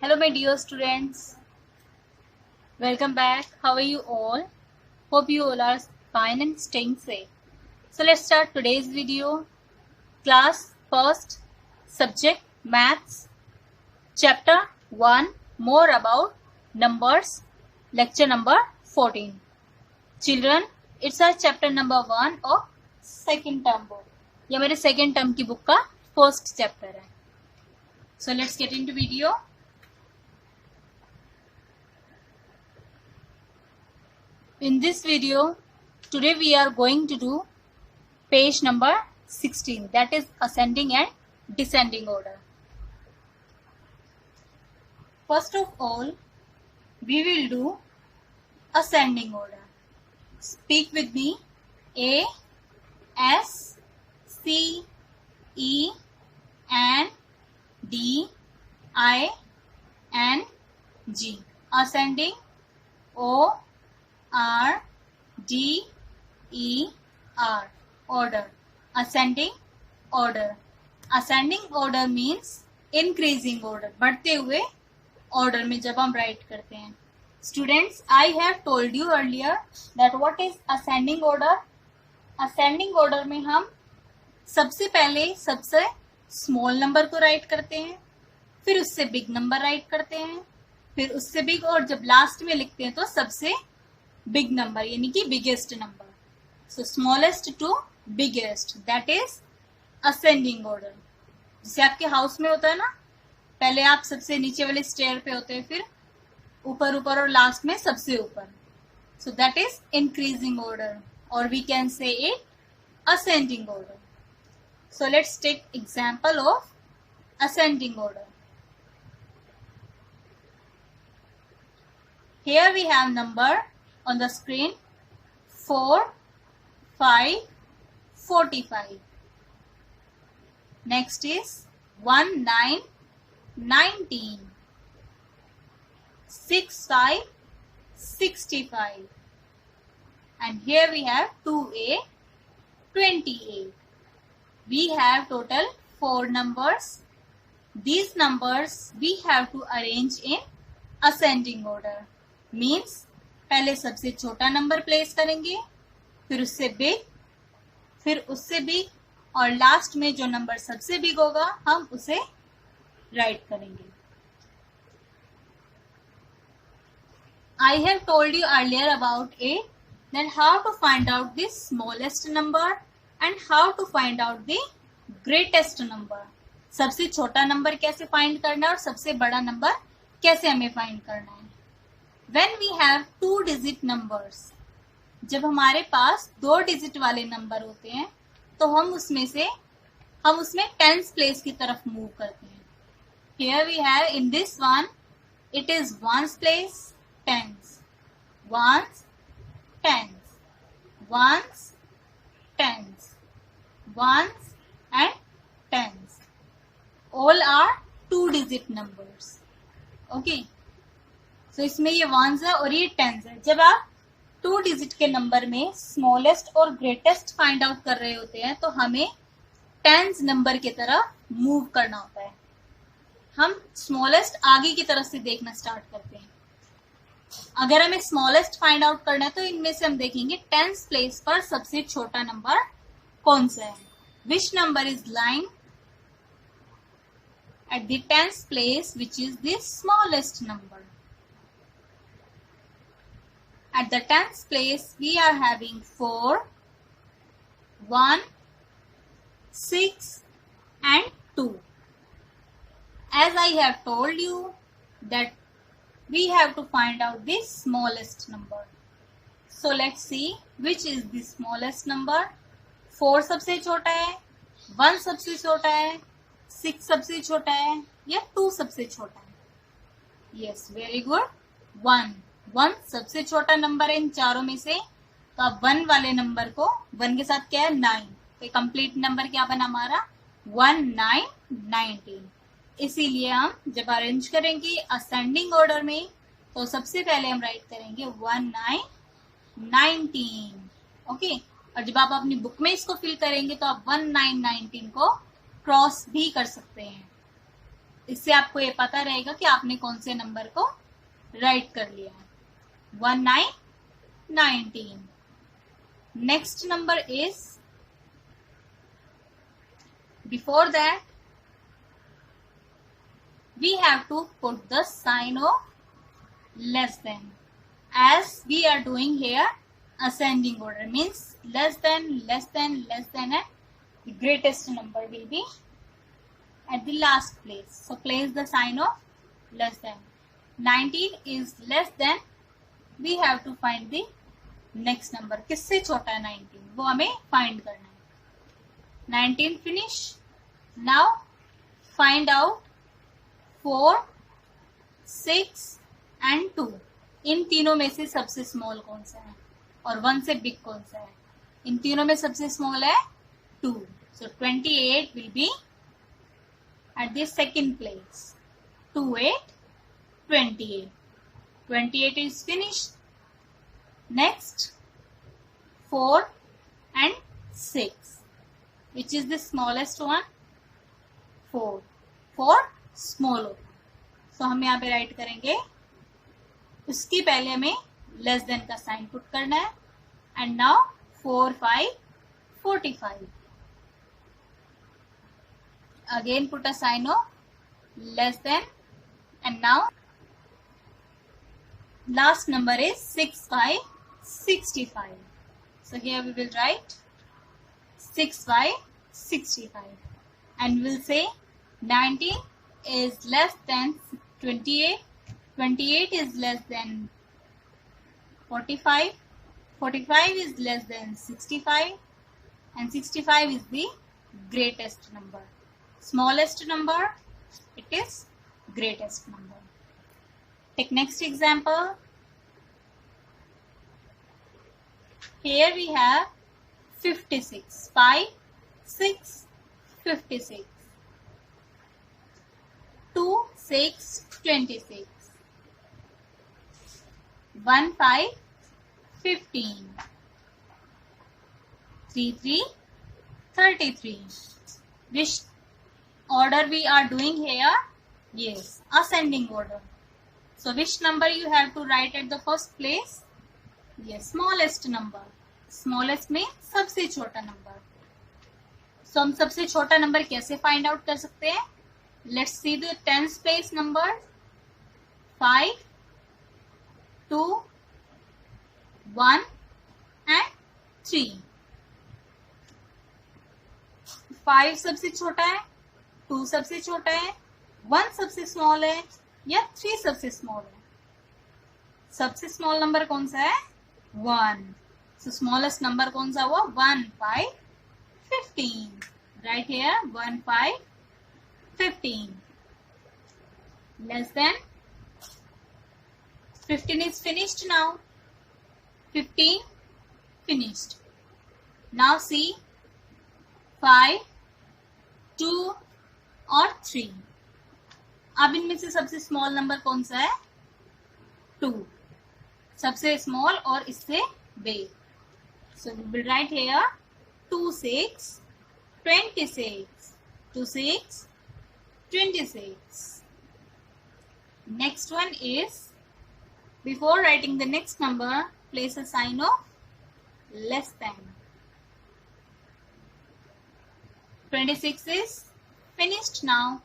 Hello my dear students, welcome back. How are you all? Hope you all are fine and staying safe. So let's start today's video. Class first, subject Maths, chapter 1, more about numbers, lecture number 14. Children, it's our chapter number 1 of second term book. ये मेरे second term की book का first chapter है. So let's get into video. In this video, today we are going to do page number 16, that is ascending and descending order. First of all, we will do ascending order. Speak with me. A, S, C, E, N, D, I, N, G. Ascending. O, R, D, E, R. Order. Ascending order. Ascending order means increasing order. बढ़ते हुए order में जब हम write करते हैं. Students, I have told you earlier that what is ascending order. Ascending order में हम सबसे पहले सबसे small number को write करते हैं, फिर उससे big number write करते हैं, फिर उससे big और जब last में लिखते हैं तो सबसे बिग नंबर यानी कि biggest number. So smallest to biggest, that is ascending order. जैसे आपके हाउस में होता है ना, पहले आप सबसे नीचे वाले स्टेयर पे होते हैं, फिर ऊपर ऊपर और लास्ट में सबसे ऊपर. So that is increasing order और we can say it ascending order. So let's take example of ascending order. Here we have number on the screen 4, 5, 45. Next is 1, 9, 19. 6, 5, 65. And here we have 2A, 28. We have total 4 numbers. These numbers we have to arrange in ascending order. Means पहले सबसे छोटा number place करेंगे, फिर उससे big, फिर उससे big और last में जो नंबर सबसे बिग होगा हम उसे राइट करेंगे. I have told you earlier about it that how to find out the smallest number and how to find out the greatest number. सबसे छोटा नंबर कैसे फाइंड करना है और सबसे बड़ा नंबर कैसे हमें फाइंड करना है. When we have 2 digit numbers, जब हमारे पास 2 डिजिट वाले नंबर होते हैं तो हम उसमें टेंस प्लेस की तरफ मूव करते हैं. Here we have in this one, it is ones place, tens, ones, tens, ones, tens, ones and tens. All are 2 digit numbers. Okay. तो इसमें ये वंस है और ये टेंस है. जब आप 2 डिजिट के नंबर में स्मॉलेस्ट और ग्रेटेस्ट फाइंड आउट कर रहे होते हैं तो हमें टेंस नंबर की तरफ मूव करना होता है. हम स्मॉलेस्ट आगे की तरफ से देखना स्टार्ट करते हैं. अगर हमें स्मॉलेस्ट फाइंड आउट करना है तो इनमें से हम देखेंगे टेंस प्लेस पर सबसे छोटा नंबर कौन सा है. Which number is lying at the tens place which is the smallest number. At the tens place, we are having 4, 1, 6 and 2. As I have told you that we have to find out the smallest number. So let's see which is the smallest number. 4 सबसे छोटा है, 1 सबसे छोटा है, 6 सबसे छोटा है या 2 सबसे छोटा है. Yes, very good. 1 सबसे छोटा नंबर है इन चारों में से. तो अब 1 वाले नंबर को 1 के साथ क्या है 9, तो कंप्लीट नंबर क्या बना हमारा 1, 9, 19. इसीलिए हम जब अरेंज करेंगे असेंडिंग ऑर्डर में तो सबसे पहले हम राइट करेंगे 1, 9, 19. ओके. और जब आप अपनी बुक में इसको फिल करेंगे तो आप 1, 9, 19 को क्रॉस भी कर सकते हैं. इससे आपको ये पता रहेगा कि आपने कौन से नंबर को राइट कर लिया है. 1 9 19. Next number is, before that we have to put the sign of less than, as we are doing here ascending order, means less than, less than, less than, and the greatest number will be at the last place. So place the sign of less than. 19 is less than, we have to find the next number. किससे छोटा है 19, वो हमें find करना है. 19 finish. Now find out 4, 6 and 2. इन तीनों में से सबसे स्मॉल कौन सा है और 1 से बिग कौन सा है? इन तीनों में सबसे स्मॉल है 2. So 28 will be at the second place. 2 8 28. 28 is finished. Next 4 and 6. Which is the smallest one? 4. 4 small होता है. So हम यहाँ पे राइट करेंगे, उसकी पहले हमें लेस देन का साइन पुट करना है. And now 4 5 45. Again put a sign of less than, and now last number is 6 5 65. So here we will write 6 5 65, and we'll say 19 is less than 28, 28 is less than 45, 45 is less than 65, and 65 is the greatest number. Smallest number, it is greatest number. Take next example. Here we have 56. 5 6 56. 2 6 26. 1 5 15. 3 3 33. Which order we are doing here? Yes, ascending order. So which number you have to write at the first place? Yes, smallest number. Smallest में सबसे छोटा number. So हम सबसे छोटा number कैसे find out कर सकते हैं? Let's see the tens place number. 5 2 1 and 3. 5 सबसे छोटा है, 2 सबसे छोटा है, 1 सबसे स्मॉल है, या 3 सबसे स्मॉल है? सबसे स्मॉल नंबर कौन सा है? 1. So smallest number कौन सा हुआ? 1 5 15. Right here 1 5 15. Less than 15 is finished now. 15 finished. Now see 5 2 और 3. अब इनमें से सबसे स्मॉल नंबर कौन सा है? 2. सबसे स्मॉल और इससे big. So we will write here 2 6 26. 2 6 26. Next one is, before writing the next number, place a sign of less than. 26 is finished now.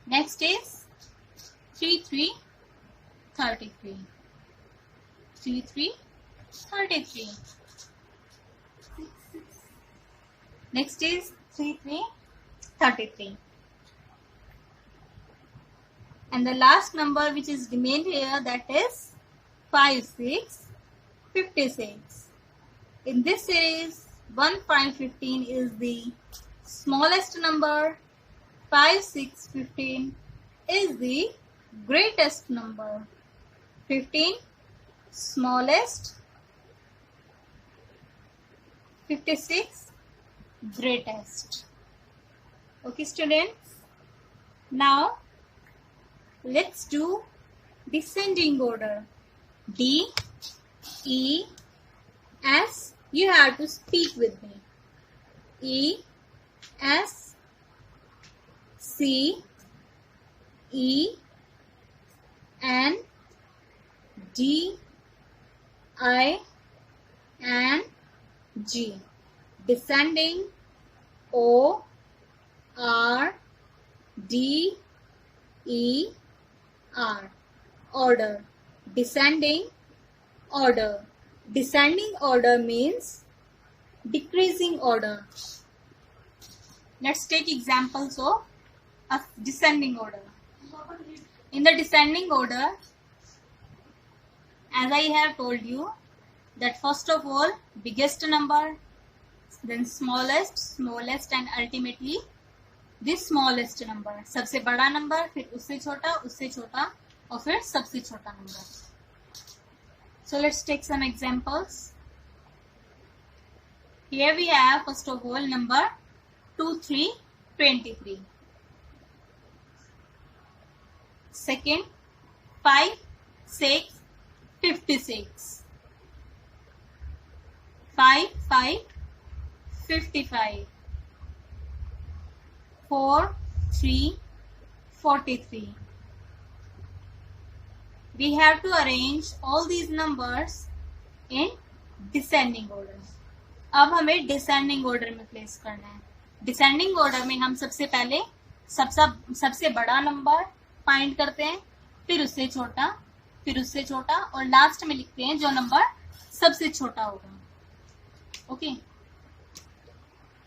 Next is 3 3 33. 3 3 33. Next is 3 3 33. And the last number which is remained here, that is 5 6 56. In this series 1 5 15 is the smallest number. 5 6 15 is the greatest number. 15 smallest, 56 greatest. Okay students, now let's do descending order. D E S, you have to speak with me. E S C E N D I N G. Descending. O R D E R. Order. Descending order. Descending order means decreasing order. Let's take examples of a descending order. In the descending order, as I have told you, that first of all biggest number, then smallest, and ultimately this smallest number. सबसे बड़ा number, फिर उससे छोटा और फिर सबसे छोटा number. So let's take some examples. Here we have first of all number 2, 3, 23. Second 5, 6, 56. 5, 5, 55. 4, 3, 43. We have to arrange all these numbers in descending order. अब हमें descending order में place करना है. Descending order में हम सबसे पहले सबसे बड़ा नंबर फाइंड करते हैं, फिर उससे छोटा और लास्ट में लिखते हैं जो नंबर सबसे छोटा होगा. Okay,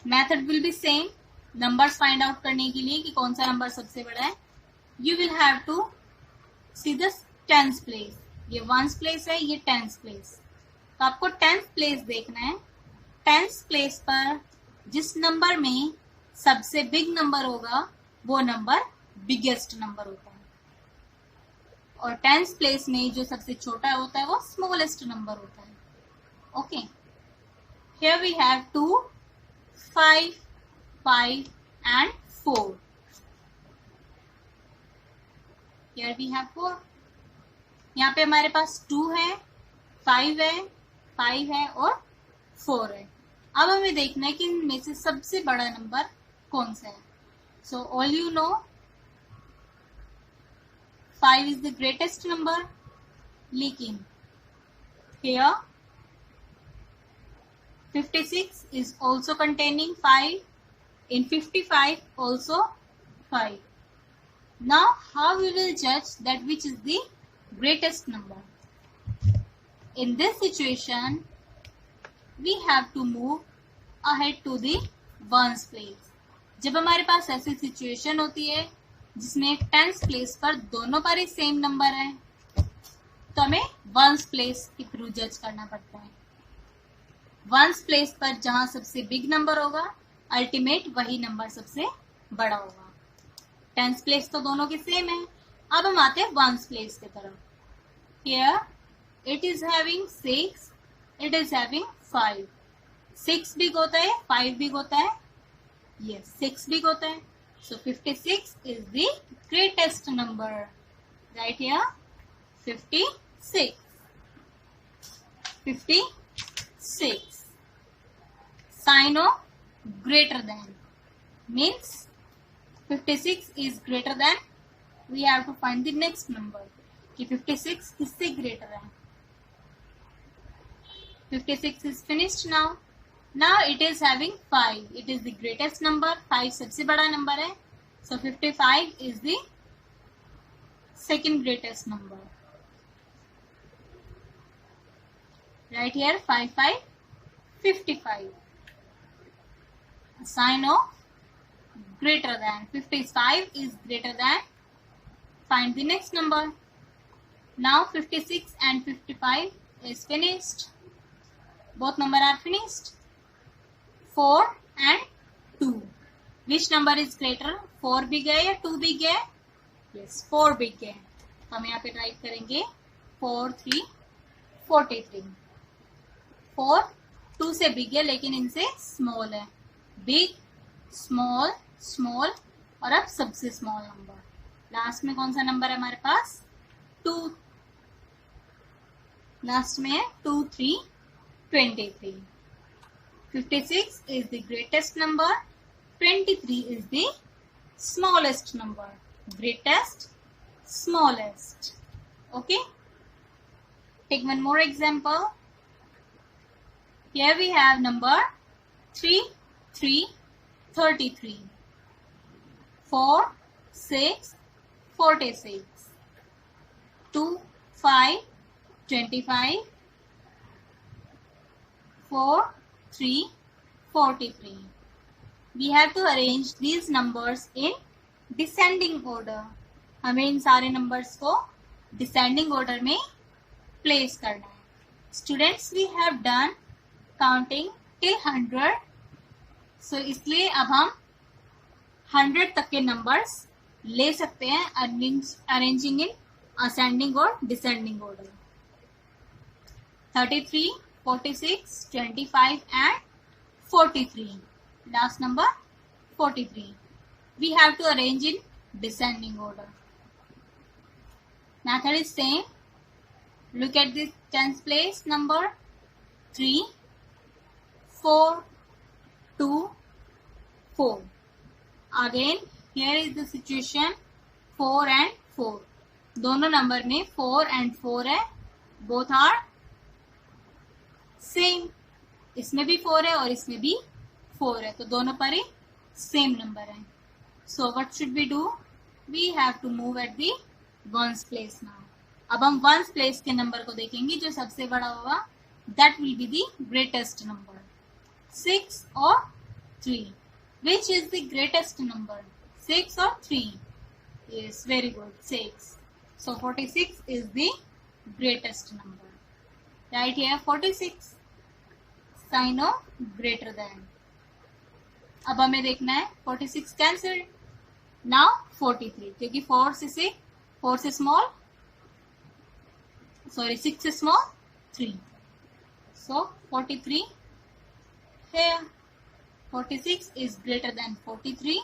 method will be same. Numbers find out करने के लिए कि कौन सा नंबर सबसे बड़ा है, you will have to see the tenth place. ये वंस प्लेस है, ये टेंथ प्लेस. तो आपको टेंथ प्लेस देखना है. टेंथ प्लेस पर जिस नंबर में सबसे बिग नंबर होगा वो नंबर बिगेस्ट नंबर होता है, और टेंथ प्लेस में जो सबसे छोटा होता है वो स्मॉलेस्ट नंबर होता है. Okay, here we have 2, 5, 5 and 4. Here we have 4. यहाँ पे हमारे पास 2 है, 5 है और 4 है. अब हमें देखना है कि इनमें से सबसे बड़ा नंबर कौन सा है. So all you know, 5 is the greatest number. लेकिन here 56 is also containing 5. In 55 also 5. Now how we will judge that which is the greatest number? In this situation, we have to move ahead to the ones place. जब हमारे पास ऐसी situation होती है जिसमें tenth place पर दोनों पर ही same number है, तो हमें वंस प्लेस के थ्रू जज करना पड़ता है. वंस प्लेस पर जहां सबसे बिग नंबर होगा, अल्टीमेट वही नंबर सबसे बड़ा होगा. टेंथ प्लेस तो दोनों के सेम है. अब हम आते हैं वंस प्लेस की तरफ. Here it is having 6, it is having 5. 6 big होता है, 5 बिग होता है. यस, 6 बिग होता है. सो 56 is the greatest number. Right here 56. 56. Sign of greater than means 56 is greater than. We have to find the next number कि 56 किससे greater है. 56 is finished now. Now it is having 5. It is the greatest number. 5 सबसे बड़ा number है. So 55 is the second greatest number. Right here 5, 5, 55. Sign of greater than. 55 is greater than. Find the next number. Now 56 and 55 is finished. Both number are finished. 4 and 2. Which number is greater? 4 big है या 2 big है? Yes, 4 big है. तो हम यहाँ पे right करेंगे 4, 3, 43. 4 2 से बिग है लेकिन इनसे स्मॉल है. बिग, स्मॉल, स्मॉल और अब सबसे स्मॉल नंबर. लास्ट में कौन सा नंबर है हमारे पास? 2. लास्ट में है 2, 3, 23. 56 is the greatest number. 23 is the smallest number. Greatest, smallest. Okay. Take one more example. Here we have number 3, 3, 33. 4, 6, 46. 2, 5, 25. 4, 3, 43. We have to arrange these numbers in descending order. हमें इन सारे numbers को descending order में place करना है. Students, we have done counting till 100. So इसलिए अब हम 100 तक के numbers ले सकते हैं arranging in ascending or descending order. 33, 46, 25 and 43. Last number 43. We have to arrange in descending order. Method is same. Look at this tens place number 3, 4, 2, 4. Again, here is the situation 4 and 4. दोनों number में 4 and 4 है. Both are same. इसमें भी 4 है और इसमें भी 4 है, तो दोनों पर ही सेम नंबर है. So what should we do? We have to move at the ones place now. अब हम ones place के नंबर को देखेंगे जो सबसे बड़ा होगा. That will be the greatest number. 6 or 3. Which is the greatest number? 6 or 3? Yes, very good. 6. So 46 is the greatest number. Right here 46. Sign of greater than. अब हमें देखना है 46 कैंसिल. नाउ 43 क्योंकि 4 से स्मॉल, सॉरी 6 से small 3. So 43 here. 46 is greater than 43.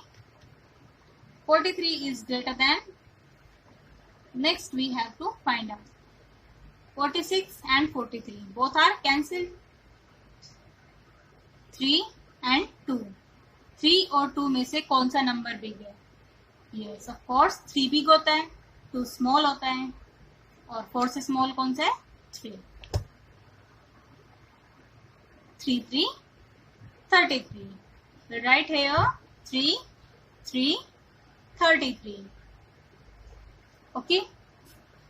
43 is greater than. Next we have to find out. 46 and 43 both are cancelled. 3 and 2. 3 और 2 में से कौन सा नंबर बिग है? Yes, of course 3 बिग होता है, 2 स्मॉल होता है, और 4 से स्मॉल कौन सा है? 3. 3, 3, 33. Right here 3, 3, 33. Okay.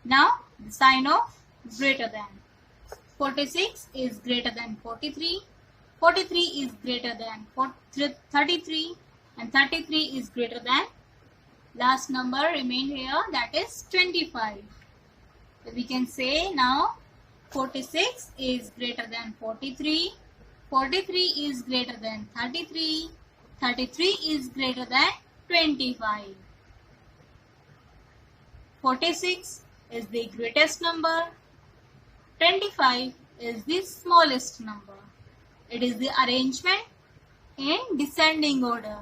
Now the sign of greater than. 46 is greater than 43. 43 is greater than 33 and 33 is greater than last number remain here, that is 25. So we can say now 46 is greater than 43, 43 is greater than 33, 33 is greater than 25. 46 is the greatest number, 25 is the smallest number. It is the arrangement in descending order,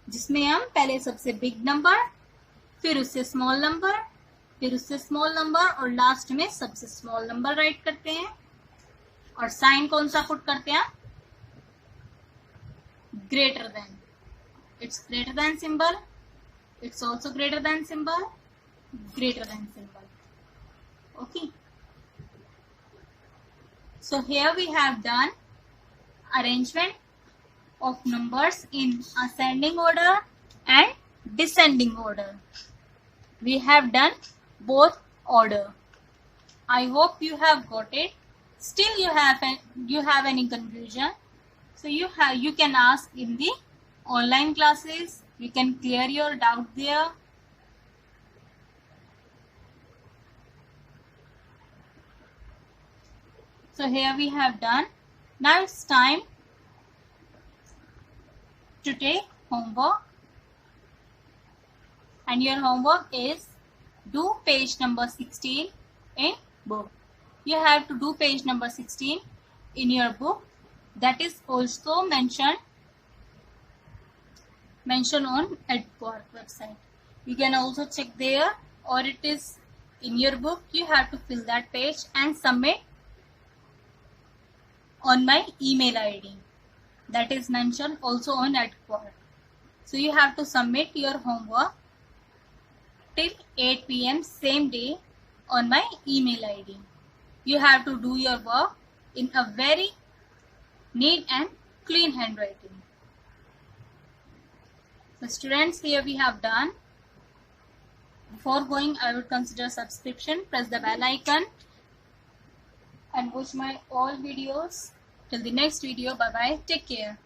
जिसमें हम पहले सबसे big number, फिर उससे small number, फिर उससे small number और last में सबसे स्मॉल नंबर राइट करते हैं. और साइन कौन सा पुट करते हैं? Greater than. It's greater than symbol, it's also greater than symbol, greater than symbol. Okay. So here we have done arrangement of numbers in ascending order and descending order. We have done both order. I hope you have got it. Still you have any confusion, so you can ask in the online classes. You can clear your doubt there. So here we have done. Now it's time to take homework, and your homework is do page number 16 in book. You have to do page number 16 in your book. That is also mentioned on Edquark website. You can also check there, or it is in your book. You have to fill that page and submit on my email ID. That is mentioned also on Edquark. So you have to submit your homework till 8 p.m. same day on my email ID. You have to do your work in a very neat and clean handwriting. So students, here we have done. Before going, I would consider subscription. Press the bell icon and watch my all videos. Till the next video, bye bye. Take care.